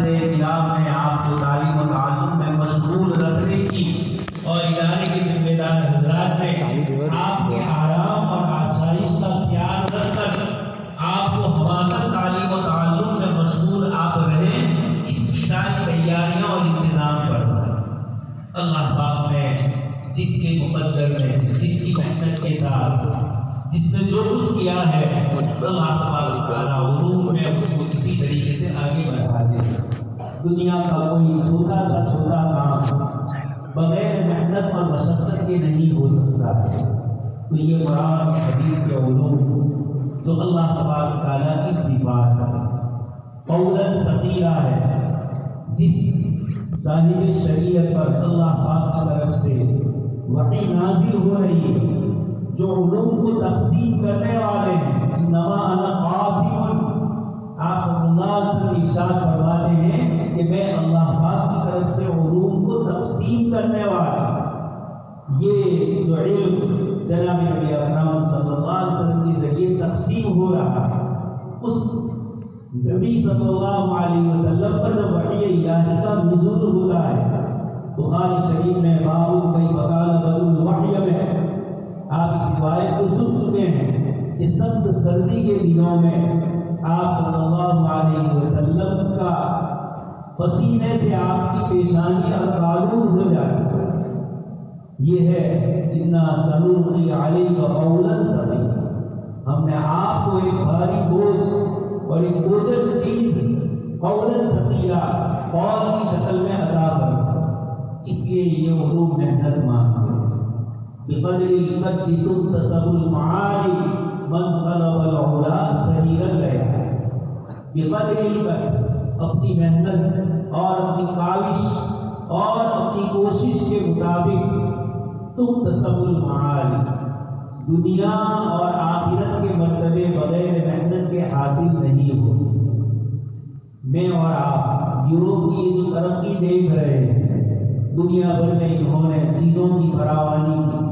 کرام نے آپ کو تعلیم و تعلم میں مشغول رکھنے کی اور ادارے کے ذمہ دار حضرات نے آپ کے آرام اور آسائش کا خیال رکھ کر آپ کو ہمارا تعلیم و تعلم میں مشغول آپ رہیں، اس کی ساری تیاریاں اور انتظام کرتا ہے۔ اللہ پاک نے جس کے مقدر میں، جس کی محنت کے ساتھ، جس نے جو کچھ کیا ہے، اللہ تبارک تعالیٰ علوم میں اس کو اسی طریقے سے آگے بڑھا دے۔ دنیا کا کوئی چھوٹا کام بغیر محنت اور مشقت کے نہیں ہو سکتا ہے۔ تو یہ قرآن اور حدیث کے علوم جو اللہ تبارک تعالیٰ کی صفات قولاً ثقیلہ ہے، جس صاحب شریعت پر اللہ پاک کی طرف سے وحی نازل ہو رہی ہے، جو علوم کو تقسیم کرنے والے ہیں، انما انا قاسم، آپ صلی اللہ علیہ وسلم ارشاد فرماتے ہیں کہ میں اللہ پاک کی طرف سے علوم کو تقسیم کرنے والا۔ یہ جو علم جناب نبی اکرم صلی اللہ علیہ وسلم کے ذریعے تقسیم ہو رہا ہے، اس نبی صلی اللہ علیہ وسلم پر جب وحی الہی کا نزول ہوتا ہے، بخاری شریف میں باب کیف کان بدء الوحی میں آپ اس روایت کو سن چکے ہیں کہ سخت سردی کے دنوں میں آپ صلی اللہ علیہ وسلم کا پسینے سے آپ کی پیشانیاں آلود ہو جاتی ہے۔ یہ ہے انا سنلقی علیک قولا ثقیلا، ہم نے آپ کو ایک بھاری بوجھ اور ایک بوجھل چیز قولا ثقیلا قول کی شکل میں عطا فرمائی۔ اس لیے یہ علوم محنت مانگتے ہیں۔ بقدر القد تكتسب المعالي من طلب العلا سهيل الليالي، بقدر القد اپنی محنت اور اپنی کاوش اور اپنی کوشش کے مطابق تكتسب المعالي، دنیا اور آخرت کے مرتبے بغیر محنت کے حاصل نہیں ہوتے۔ میں اور آپ یورپ کی جو ترقی دیکھ رہے ہیں، دنیا بھر میں انہوں نے چیزوں کی فراوانی کی،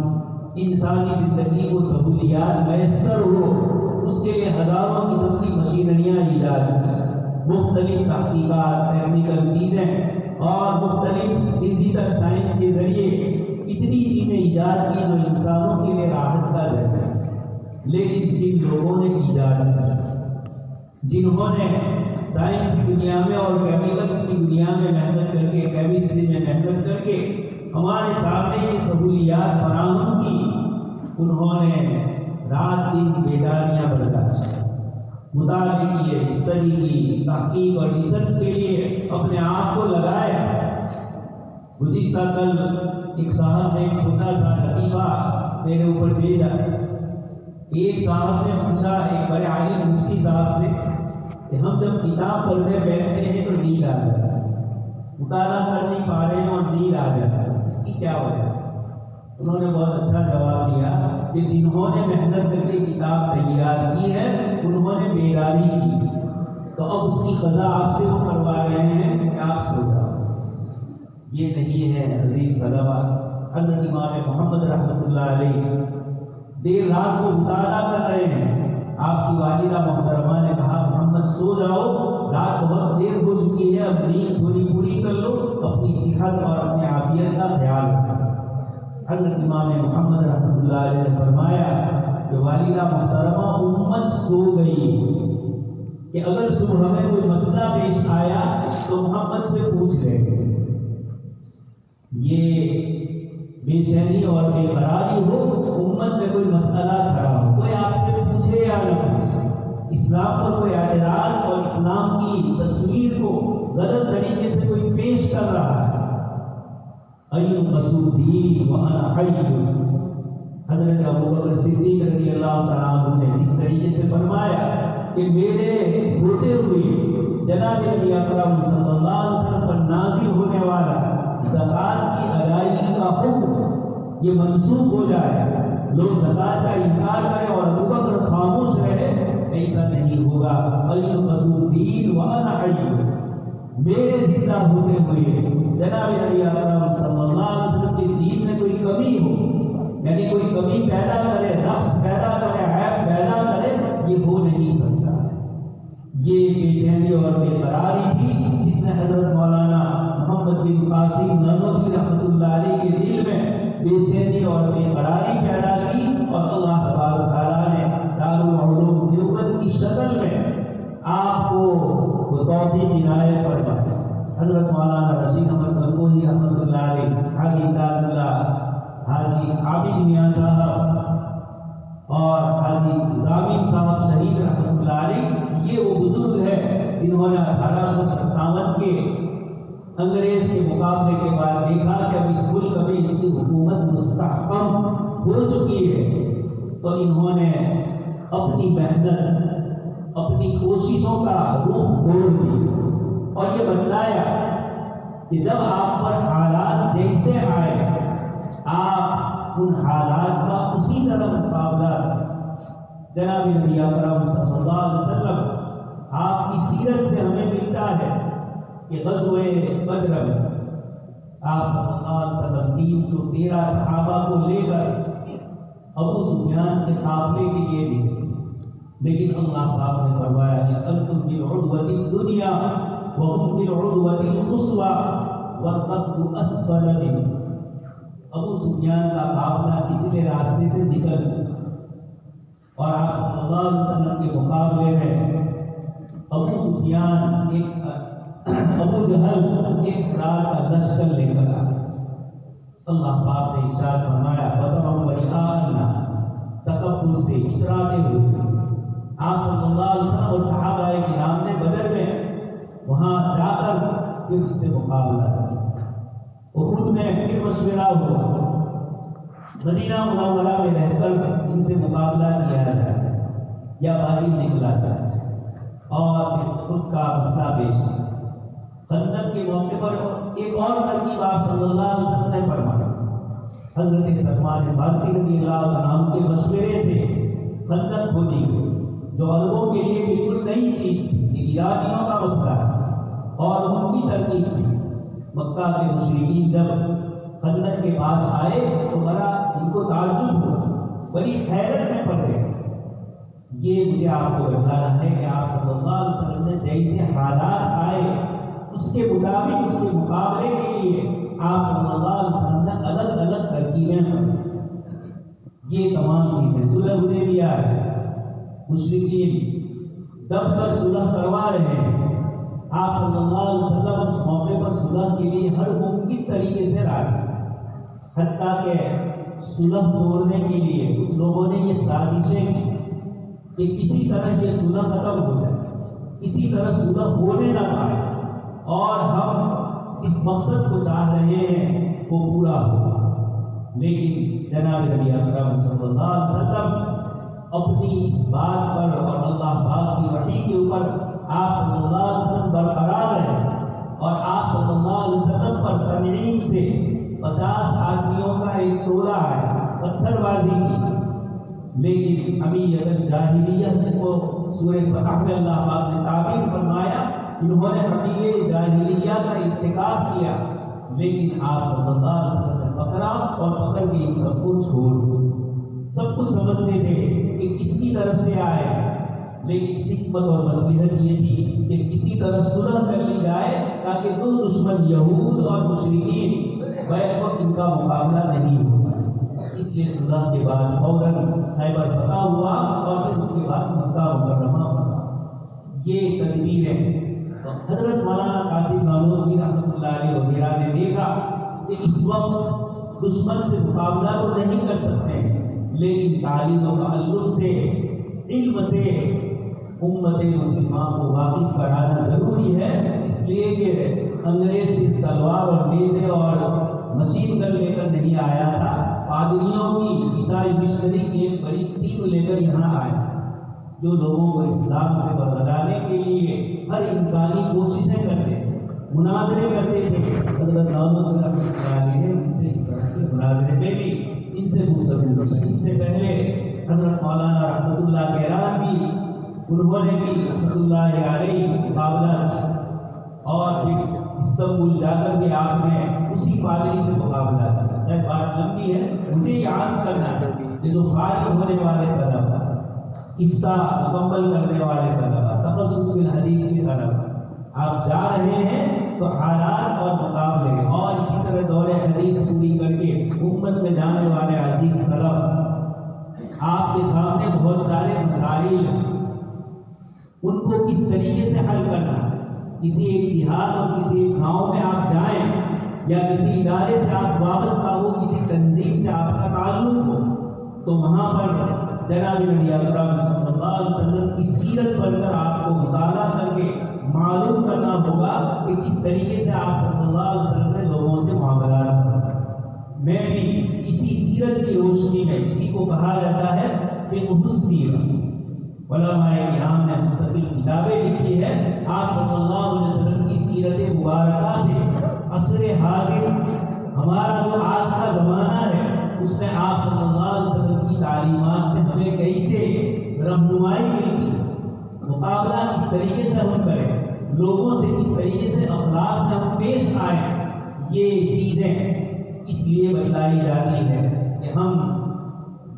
انسانی زندگی کو سہولیات میسر ہو، اس کے لیے ہزاروں قسم کی مشینریاں ایجاد کی، مختلف تحقیقات، ٹیکنیکل چیزیں اور مختلف فزیکل سائنس کے ذریعے اتنی چیزیں ایجاد کی جو انسانوں کے لیے راحت کا ذریعہ ہے۔ لیکن جن لوگوں نے ایجاد کی، جنہوں نے سائنس کی دنیا میں اور کیمیکلز کی دنیا میں محنت کر کے، کیمسٹری میں محنت کر کے ہمارے سامنے یہ سہولیات فراہم کی، انہوں نے رات دن بیداریاں برداشت، مطالعے کیے، اسٹڈی کی، تحقیق اور ریسرچ کے لیے اپنے آپ کو لگایا۔ گزشتہ کل ایک صاحب نے ایک چھوٹا سا لطیفہ میرے اوپر بھیجا۔ ایک صاحب نے پوچھا ایک بڑے عالم مفتی صاحب سے کہ ہم جب کتاب پڑھنے بیٹھتے ہیں تو نیند آ جاتی ہے، مطالعہ کر نہیں پا رہے ہیں اور نیند آ جاتی ہے، اس کی کیا وجہ؟ انہوں نے بہت اچھا جواب دیا کہ جنہوں نے محنت کر کے کتاب تیار کی ہے انہوں نے بیداری کی، تو اب اس کی قضا آپ سے وہ کروا رہے ہیں کہ آپ سو جاؤ۔ یہ نہیں ہے عزیز طلبہ۔ حضرت امام محمد رحمۃ اللہ علیہ دیر رات کو مطالعہ کر رہے ہیں، آپ کی والدہ محترمہ نے کہا محمد سو جاؤ، رات بہت دیر ہو چکی ہے، اب نیند تھوڑی پوری کر لو، اپنی صحت اور اپنی عافیت کا خیال رکھو۔ حضرت امام محمد رحمۃ اللہ علیہ نے فرمایا کہ والدہ محترمہ امت سو گئی کہ اگر صبح میں کوئی مسئلہ پیش آیا تو محمد سے پوچھ لے۔ یہ بے چینی اور بے قراری ہو، امت میں کوئی مسئلہ کھڑا ہو، کوئی آپ سے پوچھے یا نہ پوچھے، اسلام پر کوئی اعتراض اور اسلام کی تصویر کو غلط طریقے سے کوئی پیش کر رہا ہے، الدین وانا حی، حضرت ابوبکر صدیق رضی اللہ تعالیٰ عنہ نے جس طریقے سے فرمایا کہ میرے ہوتے ہوئے جناب نبی اکرم صلی اللہ علیہ وسلم پر نازل ہونے والا زکوٰۃ کی ادائیگی کا حکم یہ منسوخ ہو جائے، لوگ زکوٰۃ کا انکار کریں اور ابوبکر خاموش رہے، ایسا نہیں ہوگا۔ الدین وانا حی، میرے زندہ ہوتے ہوئے جناب نبی اکرم صلی اللہ علیہ وسلم کے دین میں کوئی کمی ہو، یعنی کوئی کمی پیدا کرے، نقص پیدا کرے، عیب پیدا کرے، یہ ہو نہیں سکتا۔ یہ بے چینی اور بے قراری تھی جس نے قاسم نانوتوی رحمۃ اللہ علیہ کے دل میں بے چینی اور بے قراری پیدا کی، اور اللہ تبارک تعالیٰ نے دارالعلوم دیوبند کی شکل میں آپ کو وہ توفیق عنایت فرمائی۔ حضرت مولانا رشید احمد گنگوہی رحمۃ اللہ علیہ، حاجی امداد اللہ، حاجی عابد میاں صاحب اور حاجی ضامن صاحب شہید رحمۃ اللہ علیہ، یہ وہ بزرگ ہے جنہوں نے 1857 کے انگریز کے مقابلے کے بعد دیکھا کہ اب اس ملک میں اس کی حکومت مستحکم ہو چکی ہے، تو انہوں نے اپنی محنت، اپنی کوششوں کا رخ موڑ دیا اور یہ بتلایا کہ جب آپ پر حالات جیسے آئے آپ ان حالات کا اسی طرح مقابلہ کریں۔ جناب نبی اکرم صلی اللہ علیہ وسلم آپ کی سیرت سے ہمیں ملتا ہے کہ غزوہ بدر میں آپ صلی اللہ علیہ وسلم 313 صحابہ کو لے کر ابو سفیان کے قافلے کے لیے نکلے، لیکن اللہ پاک نے فرمایا کہ انتم بالعدوۃ الدنیا وهم بالعدوۃ القصوى والركب اسفل منکم۔ ابو سفیان کا قافلہ پچھلے راستے سے نکل چکا اور آپ صلی اللہ علیہ وسلم کے مقابلے میں ابو سفیان ابو جہل ایک رات کا لشکر لے کر آئے۔ اللہ پاک نے ارشاد فرمایا وَتَرَوْا رِئَاءَ النَّاسِ، تکبر سے اتراتے ہوئے آپ صلی اللہ علیہ وسلم اور صحابہ کرام نے بدر میں وہاں جا کر پھر اس سے مقابلہ کیا۔ احد میں پھر مشورہ ہوا مدینہ منورہ میں رہ کر ان سے مقابلہ کیا جائے یا باہر نکلا جائے، اور پھر خود کا مسئلہ پیش کیا۔ خندق کے موقع پر ایک اور ترکیب آپ صلی اللہ علیہ وسلم نے فرمایا۔ حضرت سلمان فارسی رضی اللہ عنہ کے مشورے سے خندق کھودی گئی، جو عربوں کے لیے بالکل نئی چیز تھی، یہ ایرانیوں کا مسئلہ ہے اور ان کی ترکیب تھی۔ مکہ کے مشرکین جب خندق کے پاس آئے تو بڑا ان کو تعجب ہوا، بڑی حیرت میں پڑ گئے۔ یہ مجھے آپ کو بتانا ہے کہ آپ صلی اللہ علیہ وسلم نے جیسے حالات آئے اس کے مطابق اس کے مقابلے کے لیے آپ صلی اللہ علیہ وسلم نے الگ الگ ترکیبیں فرمائیں۔ یہ تمام چیزیں صلح حدیبیہ ہے، مشرکین دب کر صلح کروا رہے ہیں، آپ صلی اللہ علیہ وسلم اس موقع پر صلح کے لیے ہر ممکن طریقے سے راضی، حتیٰ کہ صلح توڑنے کے لیے کچھ لوگوں نے یہ سازشیں کی کہ کسی طرح یہ صلح ختم ہو جائے، کسی طرح صلح ہونے نہ پائے اور ہم جس مقصد کو چاہ رہے ہیں وہ پورا ہو۔ لیکن جناب نبی اکرم صلی اللہ علیہ وسلم اپنی اس بات پر اور اللہ پاک کی وحی کے اوپر آپ صلی اللہ علیہ وسلم برقرار رہے، اور آپ صلی اللہ علیہ وسلم پر تنعیم سے 50 آدمیوں کا ایک ٹولہ ہے، پتھر بازی کی، لیکن ابھی اگر جاہلیہ جس کو سورہ فتح میں اللہ پاک نے تعبیر فرمایا، انہوں نے ابھی جاہلیہ کا ارتکاب کیا، لیکن آپ صلی اللہ علیہ وسلم نے پکڑا اور پکڑ کے ان سب کو چھوڑ دیا۔ سب کچھ سمجھتے تھے کہ کس کی طرف سے آئے، لیکن حکمت اور مصلحت یہ تھی کہ کسی طرح صلح کر لی جائے تاکہ دو دشمن یہود اور مشرکین بیک وقت ان کا مقابلہ نہیں ہو سکے۔ اس لیے صلح کے بعد فوراً خیبر فتح ہوا اور پھر اس کے بعد مکہ مکرمہ فتح۔ یہ تدبیریں حضرت مولانا قاسم نانوتوی رحمۃ اللہ علیہ وغیرہ نے دیکھا کہ اس وقت دشمن سے مقابلہ تو نہیں کر سکتے، لیکن تعلیم و تعلق سے، علم سے امت مسلمان کو واقف کرانا ضروری ہے، اس لیے کہ انگریز صرف تلوار اور نیزے اور مشین گن لے کر نہیں آیا تھا، پادریوں کی عیسائی مشنری کی ایک بڑی ٹیم لے کر یہاں آیا، جو لوگوں کو اسلام سے بدلانے کے لیے ہر امکانی کوششیں کرتے، مناظرے کرتے تھے۔ حضرت نانوتوی رحمۃ اللہ علیہ نے ان سے اس طرح کے مناظرے میں بھی ان سے گفتگو کی۔ ان سے پہلے حضرت مولانا رحمۃ اللہ گیران بھی، انہوں نے بھی رحمۃ اللہ علیہ مقابلہ کیا، اور پھر استنبول جا کر بھی آپ نے اسی پادری سے مقابلہ کیا۔ بات لمبی ہے، مجھے یہ عرض کرنا ہے کہ جو فارغ ہونے والے طلبہ، افتاء مکمل کرنے والے طلبہ، تخصص بالحدیث کے طلبہ، آپ جا رہے ہیں تو تو حالات اور مقابلے اور اسی طرح دور حدیث پوری کر کے امت میں جانے والے عزیز طلب آپ کے سامنے بہت سارے مسائل ہیں، ان کو کس طریقے سے حل کرنا۔ کسی ایک دیہات اور کسی ایک گاؤں میں آپ جائیں یا کسی ادارے سے آپ وابستہ ہو، کسی تنظیم سے آپ کا تعلق ہو، تو وہاں پر جناب نبی اکرم صلی اللہ علیہ وسلم کی سیرت پڑھ کر آپ کو مطالعہ کر کے معلوم کرنا ہوگا کہ کس طریقے سے آپ صلی اللہ علیہ وسلم نے لوگوں سے معاملات کرا۔ میں بھی اسی سیرت کی روشنی میں، اسی کو کہا جاتا ہے فقہ السیرہ، علماء کرام نے مستقل کتابیں لکھی ہے آپ صلی اللہ علیہ وسلم کی سیرت مبارکہ سے۔ عصر حاضر ہمارا جو آج کا زمانہ ہے، اس میں آپ صلی اللہ علیہ وسلم کی تعلیمات سے ہمیں کیسے رہنمائی ملتی ہے، مقابلہ کس طریقے سے ہم کریں، لوگوں سے کس طریقے سے اخلاق سے ہم پیش آئیں، یہ چیزیں اس لیے بتلائی جاتی ہے کہ ہم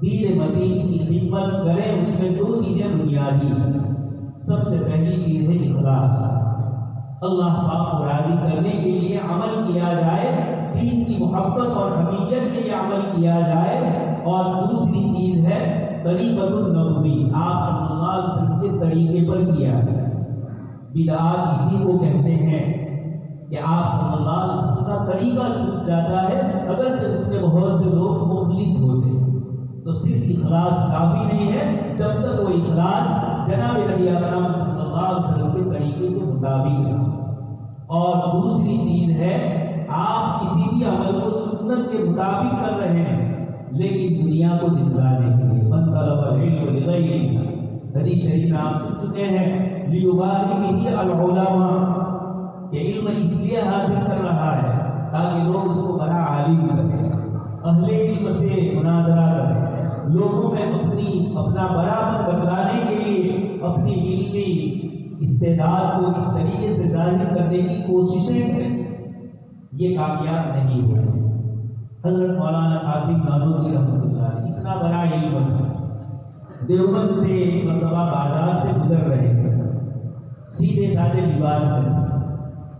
دین متین کی خدمت کریں۔ اس میں دو چیزیں بنیادی ہیں۔ سب سے پہلی چیز ہے اخلاص، اللہ پاک کو راضی کرنے کے لیے عمل کیا جائے، دین کی محبت اور حمیت کے لیے عمل کیا جائے۔ اور دوسری چیز ہے طریقۃ النبوی، آپ صلی اللہ علیہ وسلم کے طریقے پر کیا ہے۔ بدعات اسی کو کہتے ہیں کہ آپ صلی اللہ علیہ وسلم کا طریقہ چھوٹ جاتا ہے، اگرچہ اس میں بہت سے لوگ مخلص ہوتے ہیں، تو صرف اخلاص کافی نہیں ہے جب تک وہ اخلاص جناب نبی اکرم صلی اللہ علیہ وسلم کے طریقے کے مطابق ہے۔ اور دوسری چیز ہے آپ کسی بھی عمل کو سنت کے مطابق کر رہے ہیں لیکن دنیا کو دکھلانے کے لیے، من طلب العلم لغیرہ، حدیث شریف میں آپ سن چکے ہیں، لیباہی بہ العلماء، کہ علم اس لیے حاصل کر رہا ہے تاکہ لوگ اس کو بڑا عالم کریں، اہل علم سے مناظرہ کریں، لوگوں میں اپنا برابر بتلانے کے لیے اپنی علمی استعداد کو اس طریقے سے ظاہر کرنے کی کوششیں کریں، یہ کامیاب نہیں ہوگی۔ حضرت مولانا قاسم نانوتوی رحمۃ اللہ علیہ اتنا بڑا علم، دیوبند سے ایک مرتبہ بازار سے گزر رہے تھے، سیدھے سادے لباس میں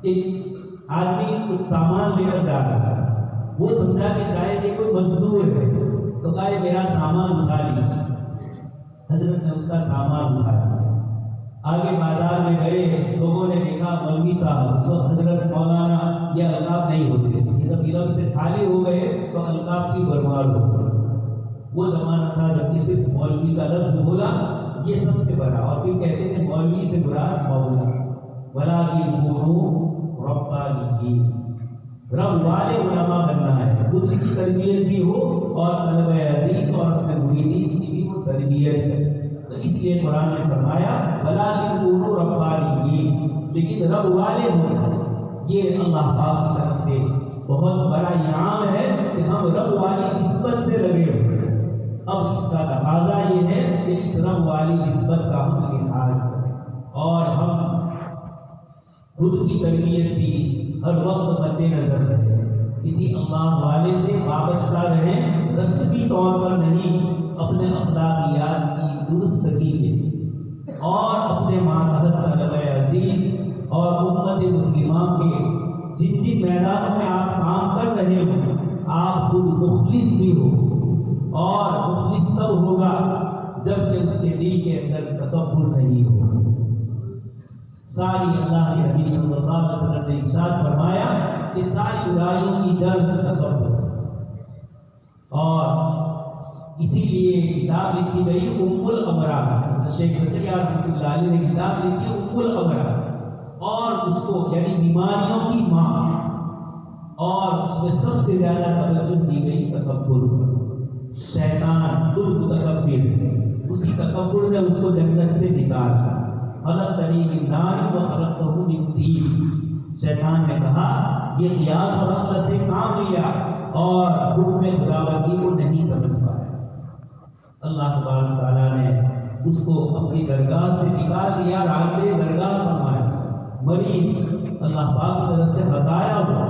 ایک آدمی کچھ سامان لے کر جا رہا تھا، وہ سمجھا کہ شاید یہ کوئی مزدور ہے، تو کہا یہ میرا سامان اٹھا لیجیے۔ حضرت نے اس کا سامان اٹھا لیا، آگے بازار میں گئے، لوگوں نے دیکھا مولوی صاحب، اس وقت حضرت مولانا یہ القاب نہیں ہوتے، یہ سب علم سے خالی ہو گئے تو القاب کی برباد ہو گئی۔ وہ زمانہ تھا جب کہ صرف مولوی کا لفظ بولا یہ سب سے بڑا، اور پھر کہتے تھے مولوی سے برا مولا، وَلَٰكِن كُونُوا رَبَّانِيِّينَ، رب والے علماء بننا ہے، خود کی تربیت بھی ہو اور طلبہ عزیز اور اپنے مریدین کی بھی وہ تربیت ہے۔ تو اس لیے قرآن نے فرمایا وَلَٰكِن كُونُوا رَبَّانِيِّينَ، لیکن رب والے ہونا یہ اللہ پاک کی طرف سے بہت بڑا انعام ہے کہ ہم رب والی نسبت سے لگے ہوئے۔ اب اس کا تقاضا یہ ہے کہ اس رب والی نسبت کا ہم لحاظ کریں اور ہم خود کی تربیت بھی ہر وقت مد نظر رہے، کسی اللہ والے سے وابستہ رہیں، رسمی طور پر نہیں، اپنے اخلاقیات کی درستگی میں اور اپنے ماتحت طلبہ عزیز اور امت مسلمہ کے جن جن میدانوں میں آپ کام کر رہے ہوں آپ خود مخلص بھی ہو، اور مخلص تب ہوگا جب کہ اس کے دل کے اندر تکبر نہیں ہوگا۔ ساری اللہ کے نبی صلی اللہ علیہ وسلم نے ارشاد فرمایا کہ ساری برائیوں کی جڑ تکبر، اور اسی لیے کتاب لکھی گئی ام الامراض، شیخ زکریا رحمۃ اللہ علیہ نے کتاب لکھی ام الامراض، اور اس کو یعنی بیماریوں کی ماں، اور اس میں سب سے زیادہ توجہ دی گئی تکبر پر۔ شیطان متکبر، اسی تکبر نے اس کو جنت سے نکالا، خلقتنی من نار وخلقتہ من طین، شیطان نے کہا یہ قیاس اور عقل سے کام لیا اور حکم خداوندی کو نہیں سمجھ پایا۔ اللہ تبارک تعالیٰ نے اس کو اپنی درگاہ سے نکال دیا، راندے درگاہ فرمایا، مریض اللہ پاک کی طرف سے ہٹایا ہوا۔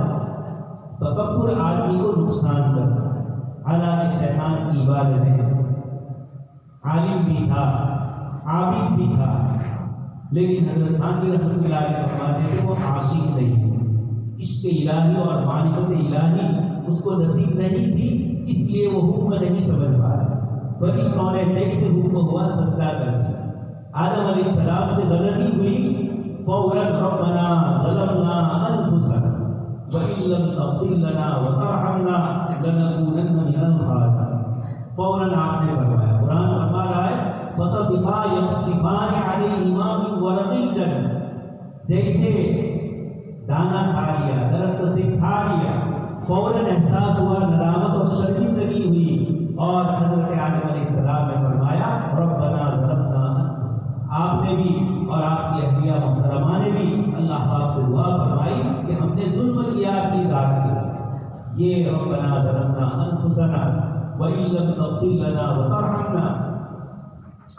تکبر آدمی کو نقصان کرتا ہے، حالانکہ شیطان کی عبادت ہے، عالم بھی تھا، عابد بھی تھا، لیکن حضرت تھانوی رحمۃ اللہ علیہ فرماتے تھے وہ عاشق نہیں، عشق الہی اور معرفت الہی اس کو نصیب نہیں تھی، اس لیے وہ حکم نہیں سمجھ پا رہا۔ فرشتوں نے جیسے حکم ہوا سجدہ کر دیا۔ آدم علیہ السلام سے غلطی ہوئی، فوراً ربنا ظلمنا انفسنا وَإِن لَّمْ تَغْفِرْ لَنَا وَتَرْحَمْنَا لَنَكُونَنَّ مِنَ الْخَاسِرِينَ۔ فوراً آپ نے فرمایا، قرآن فرما رہا ہے فَطَفِقَا يَخْصِفَانِ عَلَيْهِمَا مِن وَرَقِ الْجَنَّةِ، جیسے دانا کھا لیا، درخت سے کھا لیا، فوراً احساس ہوا، ندامت اور شرمندگی ہوئی، اور حضرت آدم علیہ السلام نے فرمایا ربنا ظلمنا انفسنا۔ آپ نے بھی اور آپ کی اہلیہ محترمہ نے بھی اللہ پاک سے دعا فرمائی کہ ہم نے ظلم کیا اپنی ذات کے، یہ ربنا ظلمنا انفسنا وَإِن لَّمْ تَغْفِرْ لَنَا وَتَرْحَمْنَا،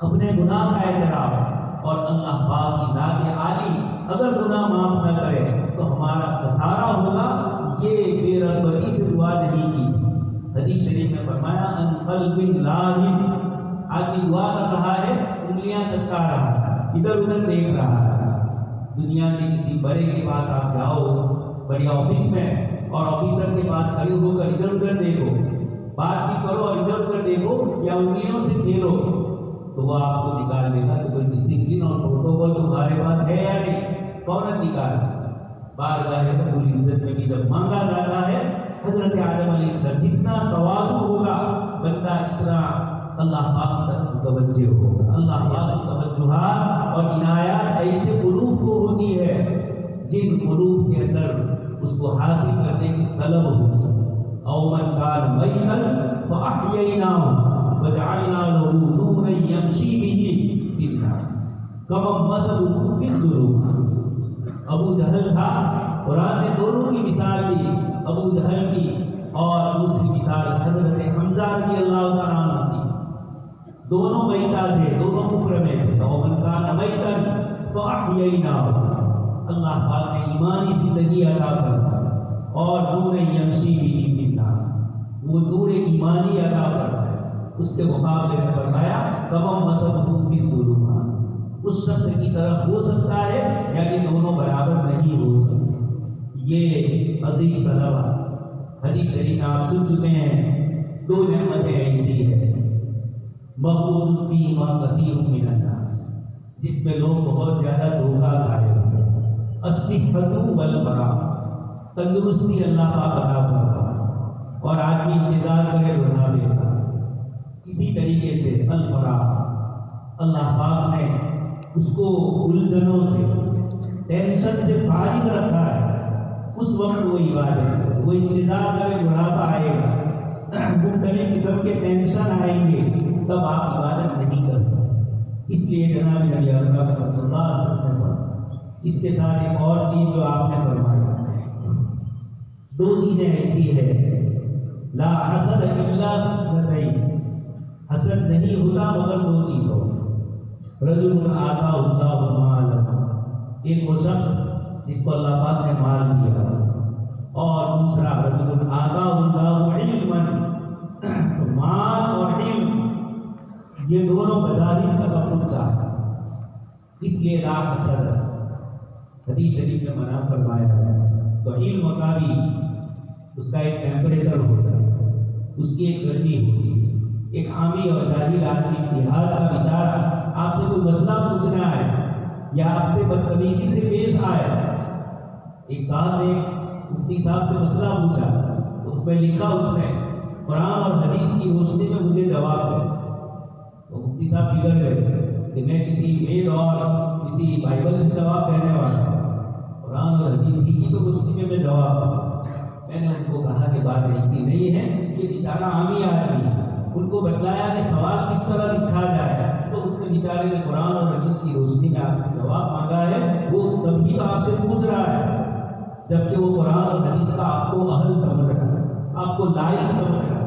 اپنے گناہ کا اعتراف، اور اللہ پاک کی ذات عالی اگر گناہ معاف نہ کرے تو ہمارا خسارہ ہوگا، یہ بے رغبتی سے دعا نہیں کی۔ حدیث شریف میں فرمایا ان قلب لاہن، آدمی دعا کر رہا ہے، انگلیاں چٹکا رہا ہے، ادھر ادھر دیکھ رہا ہے۔ دنیا کے کسی بڑے کے پاس آپ جاؤ، بڑے آفس میں، اور آفیسر کے پاس کھڑے ہو کر ادھر ادھر دیکھو، بات بھی کرو اور ادھر ادھر دیکھو یا انگلیوں سے کھیلو، تو وہ آپ کو نکال دے گا کہ کوئی ڈسپلن اور پروٹوکول تمہارے پاس ہے یا نہیں، فوراً نکال۔ بارگاہ رب العزت میں بھی جب مانگا جاتا ہے، حضرت آدم علیہ السلام جتنا تواضع ہوگا بندہ اتنا اللہ پاک کی طرف متوجہ ہوگا۔ اللہ پاک کی توجہات اور عنایات ایسے قلوب کو ہوتی ہے جن قلوب کے اندر اس کو حاصل کرنے کی طلب ہوتی ہے۔ او من کان میتا فاحییناہ وجعلنا له نورا یمشی بہ فی الناس کمن مثلہ فی الظلمات۔ ابو جہل تھا، قرآن نے دونوں کی مثال دی، ابو جہل کی اور دوسری مثال حضرت حمزہ رضی اللہ تعالیٰ عنہ کی۔ دونوں میتا تھے، دونوں کفر میں تھے۔ ومن کان میتا فاحییناہ، اللہ پاک نے ایمانی زندگی عطا فرمائی، اور نور یمشی بہ فی الناس، وہ نور ایمانی عطا فرمایا۔ اس کے مقابلے میں فرمایا کمن مثلہ فی الظلمات، اس شخص کی طرف ہو سکتا ہے، یعنی دونوں برابر نہیں ہو سکتے۔ یہ عزیز طلبہ، حدیث شریف میں آپ سن چکے ہیں، دو نعمتیں ایسی ہیں مغبون فیہما کثیر من الناس، جس میں لوگ بہت زیادہ دھوکہ کھائے ہوتے ہیں، الصحۃ والفراغ، تندرستی اللہ پاک عطا فرماتا ہے، اور آدمی انتظار کرے بڑھاپے کا۔ اسی طریقے سے الفراغ، اللہ پاک نے اس کو الجھنوں سے، ٹینشن سے فارغ رکھا ہے، اس وقت وہ عبادت کرے، وہ انتظار کرے بڑھاپا آئے گا، مختلف قسم کے ٹینشن آئیں گے، تب آپ عبادت نہیں کر سکتے۔ اس لیے جناب نبی اکرم صلی اللہ علیہ وسلم نے فرمایا۔ اس کے ساتھ ایک اور چیز جو آپ نے فرمایا، دو چیزیں ایسی ہے، لا حسد الا فی اثنتین، حسد نہیں ہوتا مگر دو چیزوں، رجل آتا اللہ مالا، ایک وہ شخص جس کو اللہ پاک نے مال دیا، اور دوسرا رجل آتا اللہ علما، مال اور علم یہ دونوں بظاہر تکبر چاہتا ہے، اس لیے لا حسد، حدیث شریف میں منع فرمایا ہے۔ تو علم کا بھی اس کا ایک ٹیمپریچر ہوتا ہے، اس کی ایک گرمی ہوتی ہے۔ ایک عامی اور جاہل آدمی دیہات کا بیچارہ آپ سے کوئی مسئلہ پوچھنا ہے یا آپ سے بدتمیزی سے پیش آئے، ایک صاحب نے مفتی صاحب سے مسئلہ پوچھا تو اس میں لکھا اس نے قرآن اور حدیث کی روشنی میں مجھے جواب دے، تو مفتی صاحب بگڑ گئے کہ میں کسی میل اور کسی بائبل سے جواب دینے والا ہوں، قرآن اور حدیث کی تو روشنی میں میں جواب دوں۔ میں نے ان کو کہا کہ بات ایسی نہیں ہے، یہ بیچارہ عامی آدمی ہے، ان کو بتلایا کہ سوال کس طرح لکھا جائے، تو اس نے بیچارے نے قرآن اور حدیث کی روشنی میں آپ سے جواب مانگا ہے، وہ تبھی تو آپ سے پوچھ رہا ہے جبکہ وہ قرآن اور حدیث کا آپ کو اہل سمجھ رہا ہے، آپ کو لائق سمجھ رہا ہے۔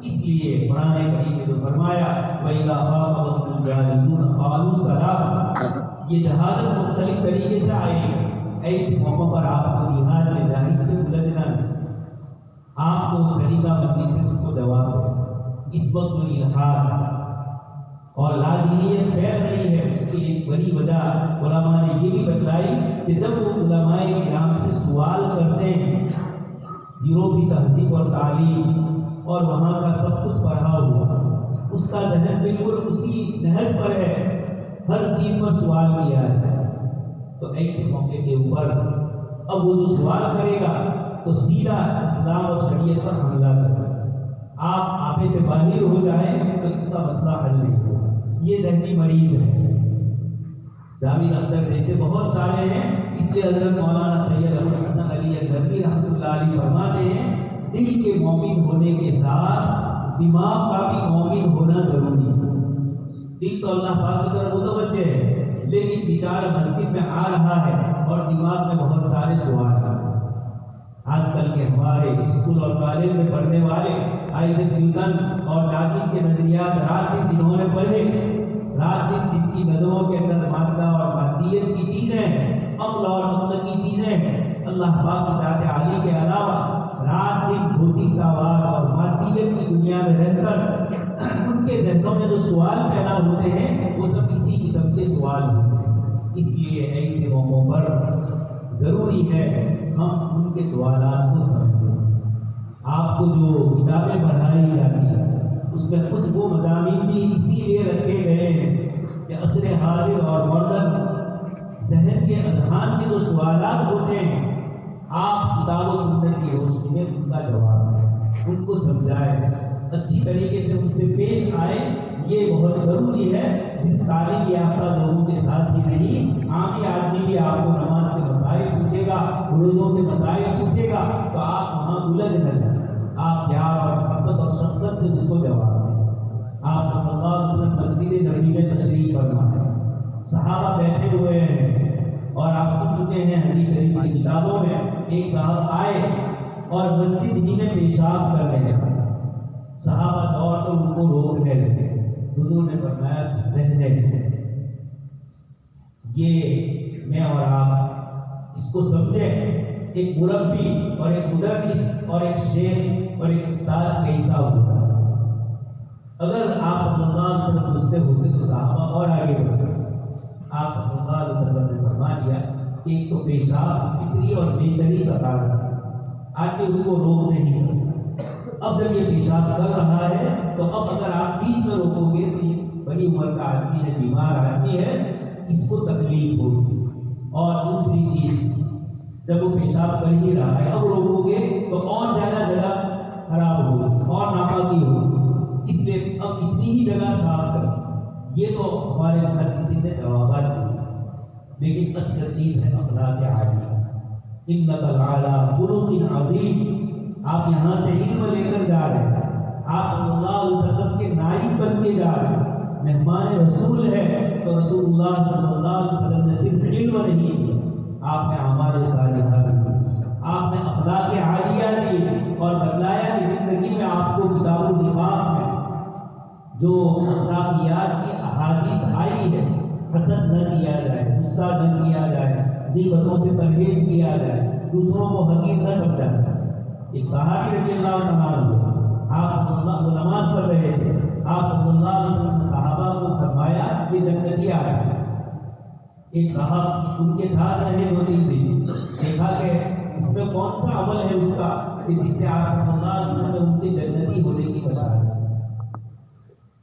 اس لیے قرآن کریم نے جو فرمایا وَإِذَا خَاطَبَهُمُ الْجَاهِلُونَ قَالُوا سَلَامًا، یہ جہالت مختلف طریقے سے آئے گی، ایسے موقع پر آپ کو دیہات میں جاہل سے الجھنا نہیں، آپ کو سلیقہ بندی سے اس کو جواب دے۔ اس وقت جو الحاد اور لادینیت خیر نہیں ہے، اس کی ایک بڑی وجہ علماء نے یہ بھی بتلائی کہ جب وہ علماء کرام سے سوال کرتے ہیں یورپی تہذیب اور تعلیم اور وہاں کا سب کچھ پڑھا ہوا، اس کا ذہن بالکل اسی نہج پر ہے، ہر چیز پر سوال کیا ہے۔ تو ایسے موقع کے اوپر اب وہ جو سوال کرے گا تو سیدھا اسلام اور شریعت پر حملہ کرے گا۔ آپ آپے سے باہر ہو جائیں تو اس کا مسئلہ حل نہیں ہوگا۔ یہ ذہنی مریض ہے۔ جاوید اختر جیسے بہت سارے ہیں، اس لیے حضرت مولانا سید احمد حسن علی گنگوی رحمۃ اللہ علیہ فرماتے ہیں دل کے مومن ہونے کے ساتھ دماغ کا بھی مومن ہونا ضروری ہے۔ دل تو اللہ پاک کی طرف متوجہ ہے، لیکن بیچارہ مسجد میں آ رہا ہے اور دماغ میں بہت سارے سوال ہیں۔ آج کل کے ہمارے اسکول اور کالج میں پڑھنے والے آئزیک نیوٹن اور ڈارون کے نظریات رات دن جنہوں نے پڑھے، رات دن جن کی نظروں کے اندر مادہ اور مادیت کی چیزیں ہیں، عقل اور عقل کی چیزیں ہیں، اللہ پاک کی ذات عالی کے علاوہ رات دن بھوتک تاوار اور مادیت کی دنیا میں رہ کر ان کے ذہنوں میں جو سوال پیدا ہوتے ہیں وہ سب اسی قسم کے سوال ہوتے ہیں۔ اس لیے ایسے موقعوں پر ضروری ہے ہم ان کے سوالات کو سمجھیں۔ آپ کو جو کتابیں پڑھائی جاتی ہیں اس میں کچھ وہ مضامین بھی اسی لیے رکھے گئے ہیں کہ عصر حاضر اور ماڈرن ذہن کے اذہان کے جو سوالات ہوتے ہیں آپ کتاب و سنت کی روشنی میں ان کا جواب دیں، ان کو سمجھائیں، اچھی طریقے سے ان سے پیش آئیں۔ یہ بہت ضروری ہے۔ صرف تعلیم یافتہ لوگوں کے ساتھ ہی نہیں، عامی آدمی بھی آپ کو نماز کے مسائل پوچھے گا، روزوں کے مسائل پوچھے گا تو آپ وہاں الجھ نہ جائیں، آپ پیار اور محبت اور شفقت سے اس کو جواب دیں۔ آپ صلی اللہ علیہ وسلم مسجد نبوی میں تشریف فرما ہے، صحابہ بیٹھے ہوئے ہیں اور آپ سن چکے ہیں حدیث شریف کی کتابوں میں ایک صاحب آئے اور مسجد ہی میں پیشاب کر رہے ہیں، صحابہ دوڑ کر ان کو روکنے لگے، حضور نے فرمایا رہنے دیں۔ یہ میں اور آپ اس کو سمجھیں، ایک مربی اور ایک مدرس اور ایک شیخ اور ایک استاد کیسا ہوتا ہے۔ اگر آپ صلی اللہ علیہ وسلم مجھ سے ہوتے تو صحابہ اور آگے بڑھتے۔ آپ صلی اللہ علیہ وسلم نے فرما دیا کہ ایک تو پیشاب فطری اور نیچری تقاضا ہے، آدمی اس کو روک نہیں سکتا۔ اب جب یہ پیشاب کر رہا ہے تو اب اگر آپ بیچ میں روکو گے تو یہ بڑی عمر کا آدمی ہے، بیمار آدمی ہے، اس کو تکلیف ہوگی۔ اور دوسری چیز، جب وہ پیشاب کر ہی رہا ہے اب روکو گے تو اور زیادہ جگہ خراب ہوگی اور ناپاکی ہوگی، اس لیے اب اتنی ہی جگہ صاف کریں۔ یہ تو ہمارے ہر کسی نے جوابات دیے، لیکن اصل چیز ہے اخلاق عالیہ۔ انک لعلی خلق عظیم، آپ یہاں سے علم لے کر جا رہے ہیں، آپ صلی اللہ علیہ وسلم کے نائب بن کے جا رہے ہیں، مہمان رسول ہے تو رسول اللہ صلی اللہ علیہ وسلم نے صرف علم نہیں دیا، آپ نے اعمال صالحہ بھی دی، آپ نے اخلاق عالیہ دی اور بتلایا کہ زندگی میں آپ کو کتاب النفاق میں جو اخلاقیات کی احادیث آئی ہے، حسد نہ کیا جائے، غصہ نہ کیا جائے، غیبتوں سے پرہیز کیا جائے، دوسروں کو حقیر نہ سمجھا جائے۔ ایک صحابی رضی اللہ تعالیٰ عنہ، آپ صلی اللہ علیہ وسلم نماز پڑھ رہے تھے، آپ صلی اللہ علیہ وسلم نے صحابہ کو فرمایا یہ جنتی آ رہے ہیں۔ ایک صاحب ان کے ساتھ رہے 2-3 دن، دیکھا کہ اس میں کون سا عمل ہے اس کا کہ جس سے آپ صلی اللہ علیہ وسلم نے ان کے جنتی ہونے کی بشارت۔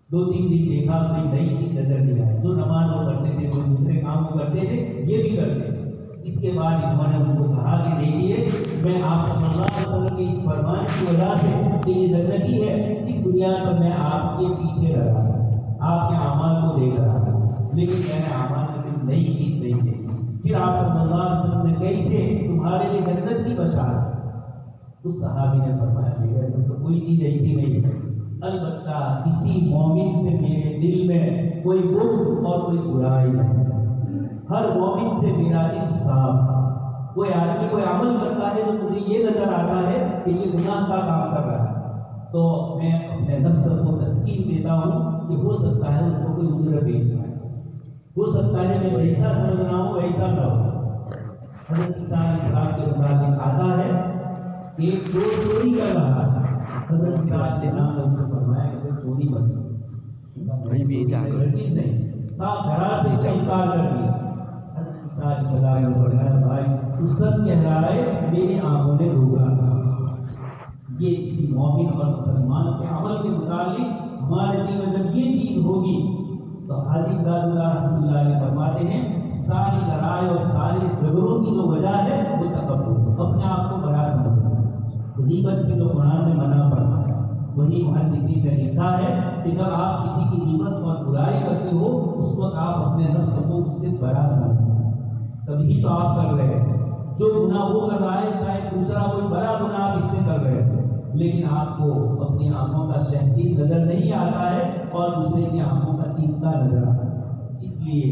2-3 دن دیکھا کوئی نئی چیز نظر نہیں آئی، جو نماز وہ کرتے تھے، جو دوسرے کام وہ کرتے تھے، یہ بھی کرتے تھے۔ اس کے بعد انہوں نے ان کو کہا کہ دیکھیے میں آپ صلی اللہ علیہ وسلم کے اس فرمان کی وجہ سے کہ یہ جنتی ہے، اس دنیا پر میں آپ کے پیچھے رہا، آپ کے اعمال کو دیکھ رہا تھا، لیکن میں نے اعمال میں نئی چیز نہیں دیکھی۔ پھر آپ صلی اللہ علیہ وسلم نے کیسے تمہارے لیے جنت کی بشارت؟ اس صحابی نے فرمایا میرے تو کوئی چیز ایسی نہیں ہے، البتہ کسی مومن سے میرے دل میں کوئی بغض اور کوئی برائی نہیں، ہر مومن سے میرا دل صاف۔ کوئی آدمی کوئی عمل کرتا ہے تو مجھے یہ نظر آتا ہے کہ یہ گناہ کا کام کر رہا ہے، تو میں اپنے نفس کو تسکین دیتا ہوں کہ ہو سکتا ہے اس کو کوئی عذر پیش آئے، ہو سکتا ہے میں ویسا سمجھ رہا ہوں ویسا نہ ہو۔ حضرت عیسیٰ علیہ السلام کے متعلق آتا ہے کہ ایک چور چوری کر رہا تھا، حضرت عیسیٰ علیہ السلام نے اس سے فرمایا کہ چوری مت ہرگز نہیں، صاف دھرا سے انکار کر دیا۔ حضرت عیسیٰ علیہ السلام نے فرمایا بھائی تو سچ کہہ رہا ہے، میری آنکھوں نے ڈھونڈا تھا۔ مومن اور مسلمان کے عمل کے متعلق ہمارے دل میں جب یہ چیز ہوگی تو حاجی امداد اللہ رحمۃ اللہ علیہ فرماتے ہیں ساری لڑائی اور سارے جھگڑوں کی جو وجہ ہے وہ تکبر، اپنے آپ کو بڑا سمجھنا۔ غیبت سے جو قرآن نے منع فرمایا وہی محدثین نے لکھا ہے کہ جب آپ کسی کی غیبت اور برائی کرتے ہو اس وقت آپ اپنے نفس کو اس سے بڑا سمجھتے ہیں، تبھی تو آپ کر رہے ہیں۔ جو گناہ وہ کر رہا ہے شاید دوسرا کوئی بڑا گناہ آپ اس سے کر رہے ہیں، لیکن آپ کو اپنی آنکھوں کا شہید نظر نہیں آتا ہے اور دوسرے کی آنکھوں کا تیمتا نظر آتا ہے۔ اس لیے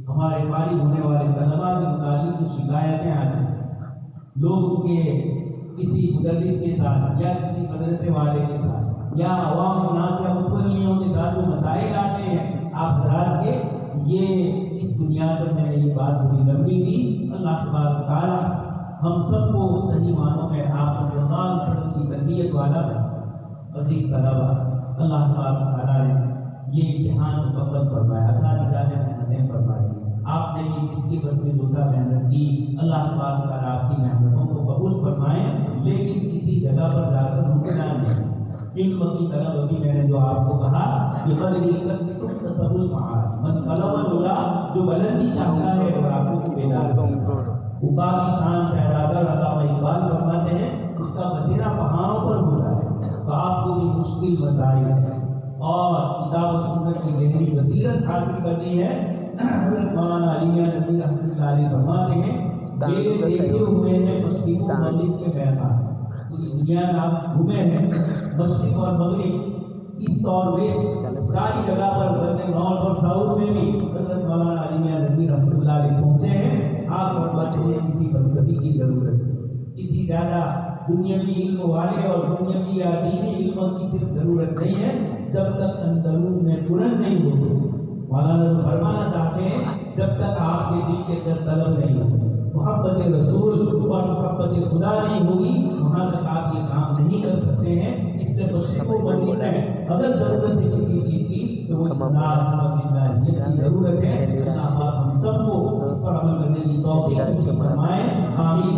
ہمارے فارغ ہونے والے طلباء کے متعلق جو شکایتیں آتی ہیں، لوگ کے کسی مدرس کے ساتھ یا کسی مدرسے والے کے ساتھ یا عوام الناس یا متولیوں کے ساتھ جو مسائل آتے ہیں آپ حضرات کے، یہ اس بنیاد پر میں نے یہ بات بڑی لمبی کی۔ اللہ تبارک تعالیٰ ہم سب کو صحیح معنوں میں آپ صلی اللہ علیہ وسلم کی تربیت والا عزیز طلبا، اللہ تبارک تعالیٰ نے یہ امتحان مکمل فرمایا، اساتذہ نے محنتیں فرمائی، آپ نے بھی جس کی بس میں زیادہ محنت کی، اللہ تبارک تعالیٰ آپ کی محنتوں کو قبول فرمائے، لیکن کسی جگہ پر جا کر رکنا نہیں۔ علم کی طلب ابھی میں نے جو آپ کو کہا کہ قدری تصور المعاد من طلب العلا، جو بلندی چاہتا ہے اور آپ کو بیدار اوپا کی شان پیداگر علامہ اقبال فرماتے ہیں اس کا بسیرا پہاڑوں پر ہوتا ہے، تو آپ کو بھی مشکل مسائل اور کتاب و سنت کی گہری بصیرت حاصل کرنی ہے۔ حضرت مولانا علی میاں ندوی رحمۃ اللہ علیہ فرماتے ہیں میرے دیکھے ہوئے ہیں مشرق و مغرب کے میدان، پوری دنیا میں آپ گھومے ہیں، مشرق اور مغرب ایسٹ اور ویسٹ ساری جگہ پر، نارتھ اور ساؤتھ میں بھی حضرت مولانا علی میاں ندوی رحمۃ اللہ علیہ پہنچے ہیں۔ آپ فرماتے ہیں کسی فلسفی کی ضرورت ہے، کسی زیادہ دنیاوی علم والے اور دنیاوی یا دینی علم کی صرف ضرورت نہیں ہے، جب تک اندرون میں بلند نہیں ہوتے۔ مولانا فرمانا چاہتے ہیں جب تک آپ کے دل کے اندر طلب نہیں ہوگی، محبت رسول اور محبت خدا نہیں ہوگی، وہاں تک آپ یہ کام نہیں کر سکتے ہیں۔ اس لیے مشرق و مغرب میں اگر ضرورت ہے کسی چیز کی تو وہ اخلاص اور اللہ کی ضرورت ہے۔ اللہ پاک ہم سب کو اس پر عمل کرنے کی توفیق نصیب فرمائے، آمین۔